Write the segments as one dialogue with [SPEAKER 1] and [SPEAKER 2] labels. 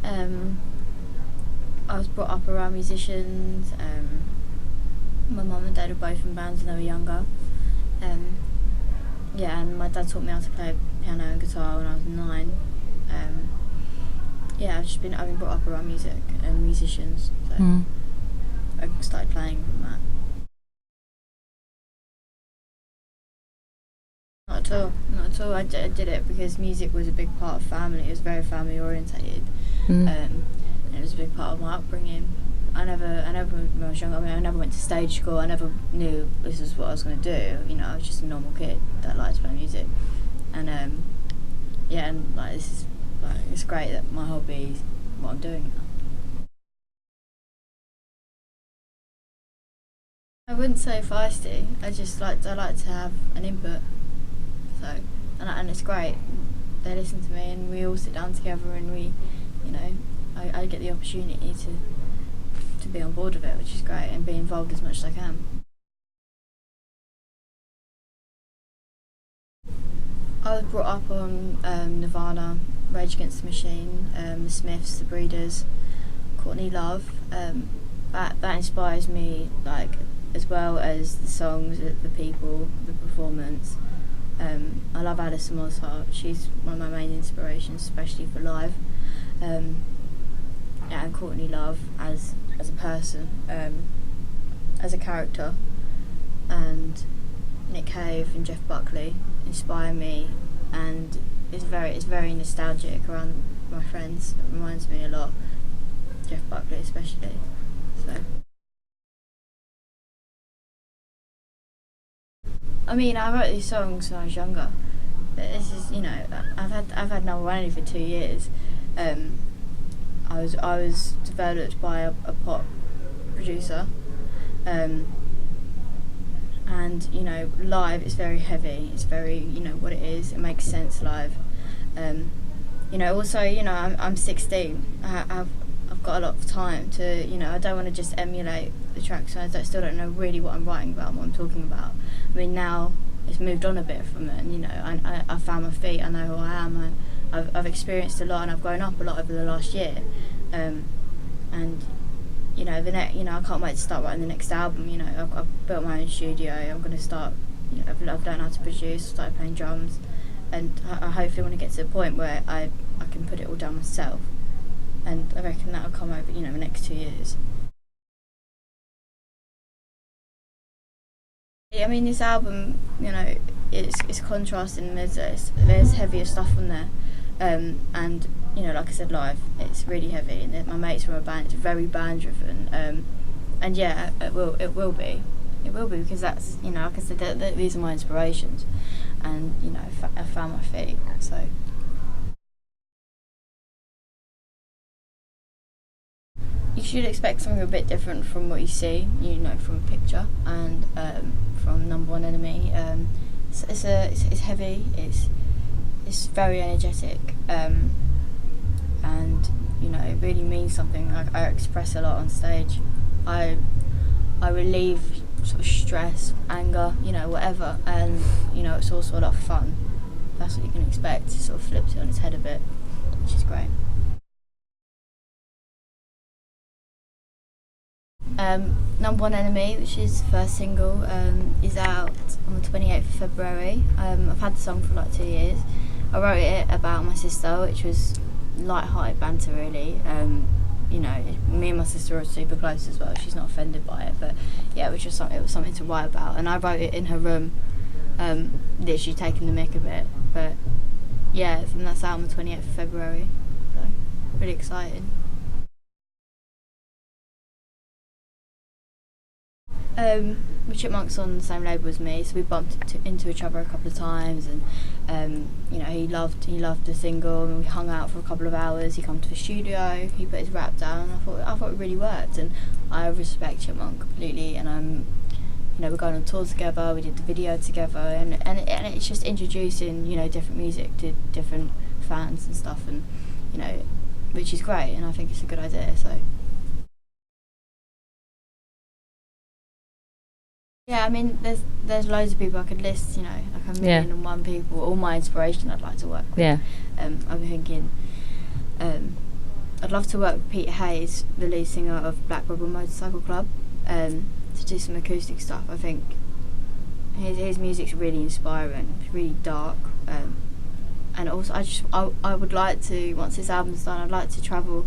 [SPEAKER 1] I was brought up around musicians. My mum and dad were both in bands when they were younger. And my dad taught me how to play piano and guitar when I was 9. I've been brought up around music and musicians, so I started playing from that. Not at all, not at all. I did it because music was a big part of family. It was very family orientated, and it was a big part of my upbringing. I never, when I was younger, I never went to stage school. I never knew this is what I was going to do. You know, I was just a normal kid that liked to play music, and this is it's great that my hobby is what I'm doing now. I wouldn't say feisty. I like to have an input. So and it's great. They listen to me, and we all sit down together, and I get the opportunity to be on board with it, which is great, and be involved as much as I can. I was brought up on Nirvana, Rage Against the Machine, the Smiths, the Breeders, Courtney Love. That inspires me, like, as well as the songs, the people, the performance. I love Alison Mosshart. She's one of my main inspirations, especially for live. And Courtney Love as a person, as a character, and Nick Cave and Jeff Buckley inspire me, and it's very nostalgic around my friends. It reminds me a lot, Jeff Buckley especially. So I mean, I wrote these songs when I was younger, but this is, I've had number one for 2 years. I was developed by a pop producer, and live it's very heavy. It's very, what it is. It makes sense live. I'm 16. I've got a lot of time to, I don't want to just emulate the tracks. I still don't know really what I'm writing about and what I'm talking about. I mean, now it's moved on a bit from then. I found my feet. I know who I am. I've experienced a lot, and I've grown up a lot over the last year. I can't wait to start writing the next album. I've built my own studio. I'm going to start. I've learned how to produce, started playing drums, and I hopefully want to get to a point where I can put it all down myself. And I reckon that'll come over, the next 2 years. I mean, this album, it's contrasting. There's heavier stuff on there, and like I said, live, it's really heavy. And my mates from a band, it's very band driven, and yeah, it will be because that's, like I said, these are my inspirations, and I found my feet, so. You should expect something a bit different from what you see, from a picture, and from Number One Enemy. It's heavy. It's very energetic, and it really means something. I express a lot on stage. I relieve sort of stress, anger, whatever, and it's also a lot of fun. That's what you can expect. It sort of flips it on its head a bit, which is great. Number One Enemy, which is the first single, is out on the 28th of February. I've had the song for like 2 years. I wrote it about my sister, which was light-hearted banter really. Me and my sister are super close as well. She's not offended by it, but yeah, it was something to write about. And I wrote it in her room, literally taking the mick a bit. But yeah, and that's out on the 28th of February. So really exciting. The Chipmunk's on the same label as me, so we bumped into each other a couple of times, and he loved the single, and we hung out for a couple of hours. He came to the studio, he put his rap down, and I thought it really worked, and I respect Chipmunk completely, and we're going on tour together. We did the video together, and it's just introducing different music to different fans and stuff, and which is great, and I think it's a good idea. So. Yeah, I mean, there's loads of people I could list, like a million and one people, all my inspiration I'd like to work with.
[SPEAKER 2] Yeah.
[SPEAKER 1] I've been thinking, I'd love to work with Peter Hayes, the lead singer of Black Rebel Motorcycle Club, to do some acoustic stuff. I think his music's really inspiring. It's really dark, and also I would like to, once this album's done, I'd like to travel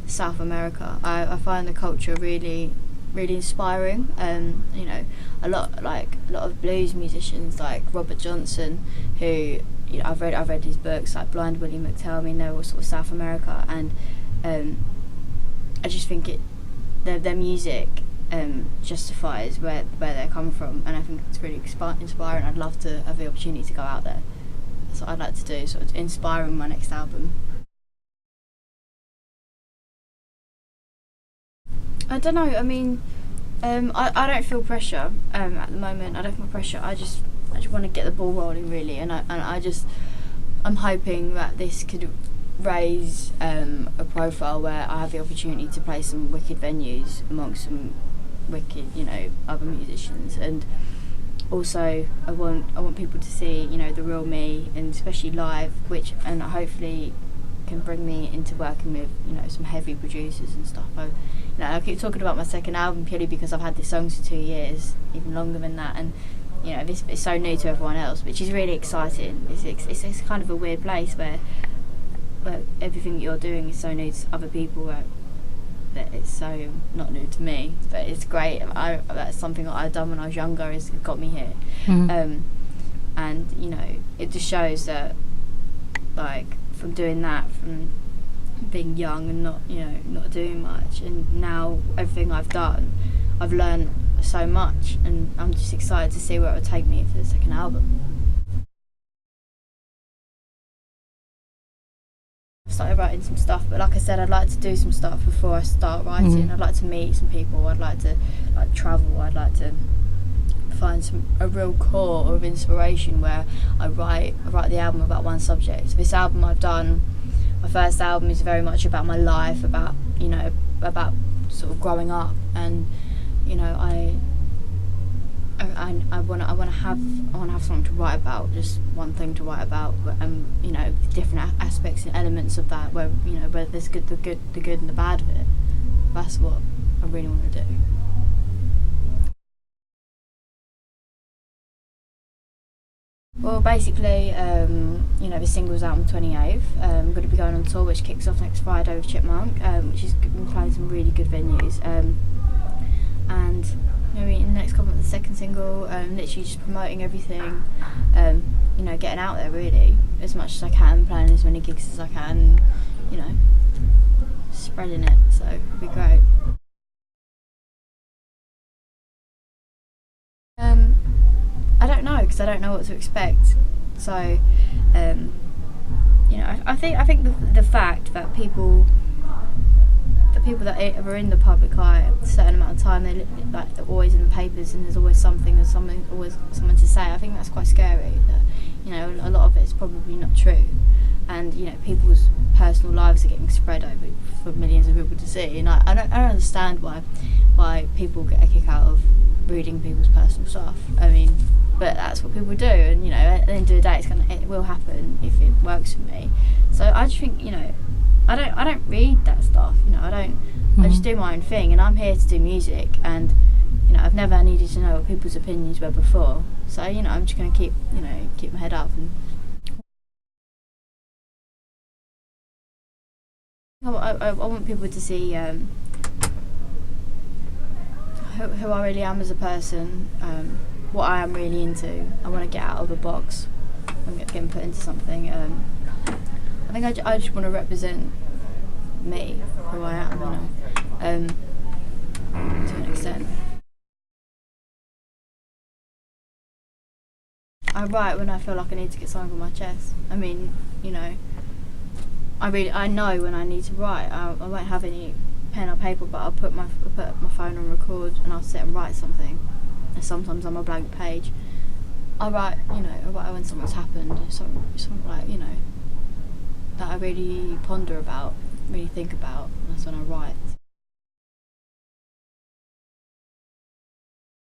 [SPEAKER 1] South America. I find the culture really inspiring. You know, a lot of blues musicians like Robert Johnson, who, you know, I've read his books, like Blind Willie McTell. I mean, they're all sort of South America, and I just think their music justifies where they come from, and I think it's really inspiring. I'd love to have the opportunity to go out there. That's what I'd like to do, sort of inspiring my next album. I don't know. I mean, I don't feel pressure at the moment. I don't feel pressure. I just want to get the ball rolling, really, and I'm hoping that this could raise a profile where I have the opportunity to play some wicked venues amongst some wicked, you know, other musicians, and also I want people to see, you know, the real me, and especially live, and hopefully can bring me into working with, you know, some heavy producers and stuff. I keep talking about my second album purely because I've had these songs for 2 years, even longer than that, and you know, this is so new to everyone else, which is really exciting. It's kind of a weird place where everything that you're doing is so new to other people, that it's so not new to me, but it's great. That's something that I've done when I was younger, has got me here. And you know, it just shows that, like, from doing that, from being young and not doing much, and now everything I've done, I've learned so much, and I'm just excited to see where it will take me for the second album. I've started writing some stuff, but like I said, I'd like to do some stuff before I start writing. I'd like to meet some people. I'd like to travel. I'd like to find a real core of inspiration where I write the album about one subject. This album I've done, my first album, is very much about my life, about sort of growing up, and you know, I want to have something to write about, just one thing to write about, you know, different aspects and elements of that, where, you know, where there's the good and the bad of it. That's what I really want to do. Well, basically, you know, the single's out on the 28th. I'm going to be going on tour, which kicks off next Friday with Chipmunk, which is playing some really good venues. And maybe in the next couple of the second single, literally just promoting everything, you know, getting out there really as much as I can, playing as many gigs as I can, you know, spreading it. So it'll be great. I don't know, because I don't know what to expect. So, you know, I think the fact that people that are in the public eye a certain amount of time, they're always in the papers, and there's always always someone to say. I think that's quite scary. That, you know, a lot of it is probably not true, and you know, people's personal lives are getting spread over for millions of people to see. And I don't understand why people get a kick out of reading people's personal stuff. I mean, but that's what people do, and you know, at the end of the day, it will happen if it works for me. So I just think, you know, I don't read that stuff. You know, I just do my own thing, and I'm here to do music, and you know, I've never needed to know what people's opinions were before. So you know, I'm just going to keep my head up, and I want people to see who I really am as a person, what I am really into. I want to get out of the box and get put into something. I think I just want to represent me, who I am, you know, to an extent. I write when I feel like I need to get something on my chest. I mean, you know, I know when I need to write. I won't have any pen or paper, but I'll put my phone on record, and I'll sit and write something. And sometimes I'm a blank page. I write when something's happened, something like, you know, that I really ponder about, really think about. That's when I write.